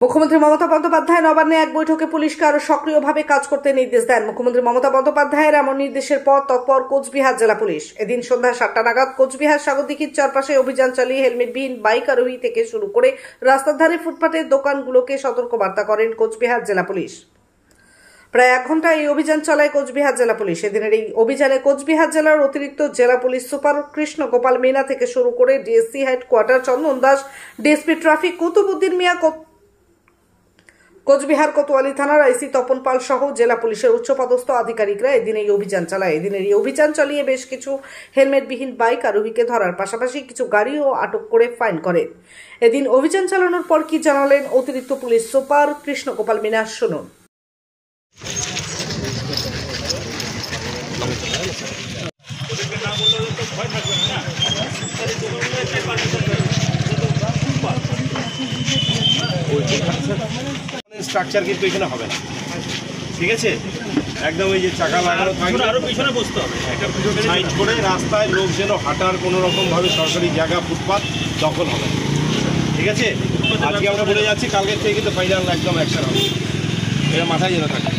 মুখ্যমন্ত্রী মমতা বন্দ্যোপাধ্যায় নবান্নে এক বৈঠকে পুলিশকে আরো সক্রিয়ভাবে কাজ করতে নির্দেশ দেন। মুখ্যমন্ত্রী মমতা বন্দ্যোপাধ্যায়ের এমন নির্দেশের পর তৎপর কোচবিহার জেলা পুলিশ। এদিন সন্ধ্যা ৭টা নাগাদ কোচবিহার সাগরদিঘির চারপাশে অভিযান চালিয়ে হেলমেটবিহীন বাইক আরোহী থেকে শুরু করে রাস্তার ধারে ফুটপাতের দোকানগুলোকে সতর্কবার্তা করেন কোচবিহার জেলা পুলিশ। প্রায় ১ ঘন্টা এই অভিযান চালায় কোচবিহার জেলা পুলিশ। এদিনের এই অভিযানে কোচবিহার জেলার অতিরিক্ত জেলা পুলিশ সুপার কৃষ্ণ গোপাল মিনা থেকে শুরু করে DSC headquarter Chandan Das, DSP traffic Qutubuddin মিয়া, কোচবিহার কোতোয়ালি থানার আইসি তপন পাল সহ জেলা পুলিশের উচ্চপদস্থ আধিকারিকরা এদিন এই অভিযান চালায়। এদিনের এই অভিযান চালিয়ে বেশ কিছু হেলমেটবিহীন বাইক আরোহীকে ধরার পাশাপাশি কিছু গাড়িও আটক করে ফাইন করে। এদিন অভিযান চালানোর পর কি জানালেন অতিরিক্ত পুলিশ সুপার কৃষ্ণ গোপাল মিনা, শুনুন। স্ট্রাকচার কিন্তু এখানে হবে না, ঠিক আছে? একদম ওই যে চাকা লাগানো থাকবে, আরো পিছনে বসতে হবে, একটা সাইড করে রাস্তায় লোক যেন হাঁটার কোনো রকমভাবে সরকারি জায়গা ফুটপাত দখল হবে, ঠিক আছে? আজকে আমরা বলে যাচ্ছি, কালকের থেকে কিন্তু ফাইনাল একদম অ্যাকশন হবে, এটা মাথায় যেন থাকে।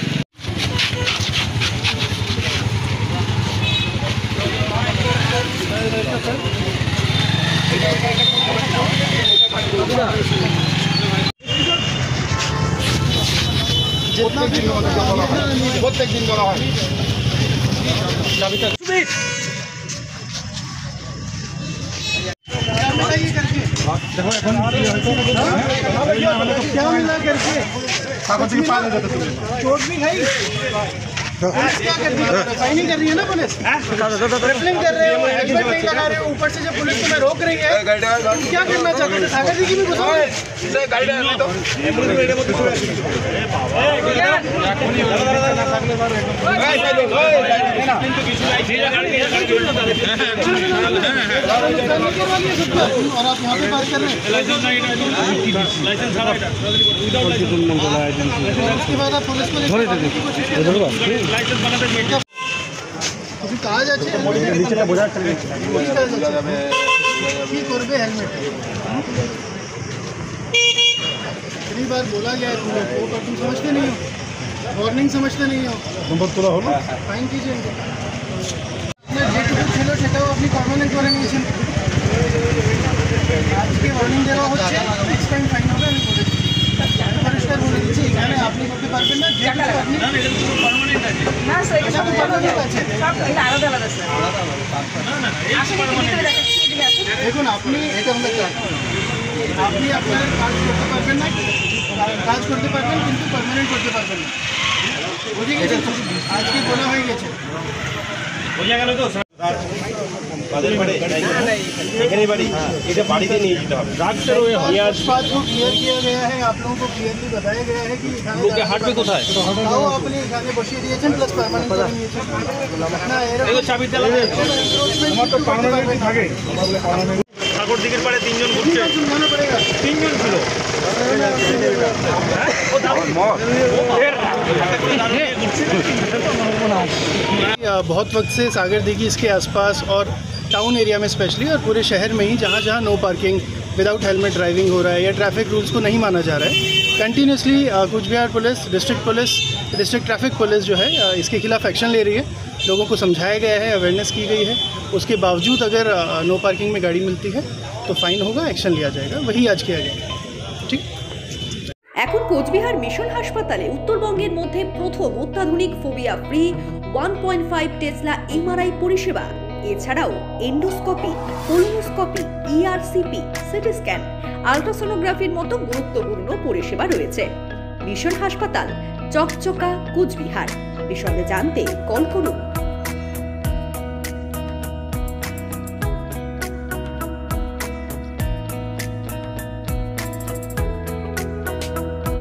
প্রত্যেক দিন বলা হয় দেখো এখন चोट भी खाई क्या कर रही है? नहीं कर रही है ना पुलिस, ट्रिपलिंग कर रहे हो, हेलमेट नहीं लगा रहे हो, ऊपर से जब पुलिस तुम्हें रोक रही है क्या करना चाहते थे? सागर जी की भी बताओ। और आप यहाँ पे बात कर रहे हैं, उसके बाद आप पुलिस को कहा जाए हेलमेट इतनी बार बोला गया है तुम लोग को, तुम समझते नहीं हो, वार्निंग समझते नहीं हो, फाइन कीजिए। ছিল সেটাও আপনি পার্মানেন্ট করে নিয়েছেন। আজকে ওয়ার্নিং দেওয়া হচ্ছে, নেক্সট টাইম ফাইন হবে। আমি বলে দিচ্ছি, পরিষ্কার বলে দিচ্ছি, এখানে আপনি করতে পারবেন না, যে আপনি পার্মানেন্ট আছে না স্যার, এটা পার্মানেন্ট আছে, সব এটা আলাদা আলাদা স্যার। দেখুন আপনি এটা আমরা চাই, আপনি আপনার কাজ করতে পারবেন না, কাজ করতে পারবেন কিন্তু পার্মানেন্ট করতে পারবেন না, বুঝে গেছেন? আজকে বলা হয়ে গেছে, বোঝা গেল তো? এখানে बाड़ी इसे बाड़ीতে নিয়ে যেতে হবে। बात को क्लियर किया गया है, आप लोगों को क्लियरली बताया गया है कि लोग के हाट पे কোথায় তাও আপনি এখানে বসিয়ে দিয়েছেন, প্লাস পার্মানেন্ট করে নিয়েছেন না। এর চাবি তেলা আমার তো পার্মানেন্ট থাকে, ঠাকুর দিকের পারে 3 জন ঘুরছে, 3 জন ছিল। बहुत वक्त से सागर दिघी इसके आसपास और टाउन एरिया में स्पेशली और पूरे शहर में ही जहाँ जहाँ no parking without helmet driving हो रहा है या ट्रैफिक रूल्स को नहीं माना जा रहा है, continuously Cooch Behar police, district traffic police जो है इसके खिलाफ एक्शन ले रही है। लोगों को समझाया गया है, अवेयरनेस की गई है। उसके बावजूद अगर नो पार्किंग में गाड़ी मिलती है तो फाइन होगा, एक्शन लिया जाएगा, वही आज किया जाएगा। ঠিক। এখন কোচবিহার মিশন হাসপাতালে উত্তরবঙ্গের মধ্যে প্রথম অত্যাধুনিক ফোবিয়া ফ্রি 1.5 টেসলা এমআরআই পরিষেবা, এছাড়াও endoscopy, colonoscopy, ERCP, CT scan, আল্ট্রাসোনোগ্রাফির মতো গুরুত্বপূর্ণ পরিষেবা রয়েছে। মিশন হাসপাতাল, চকচকা, কোচবিহার। বিশদে জানতে কল করুন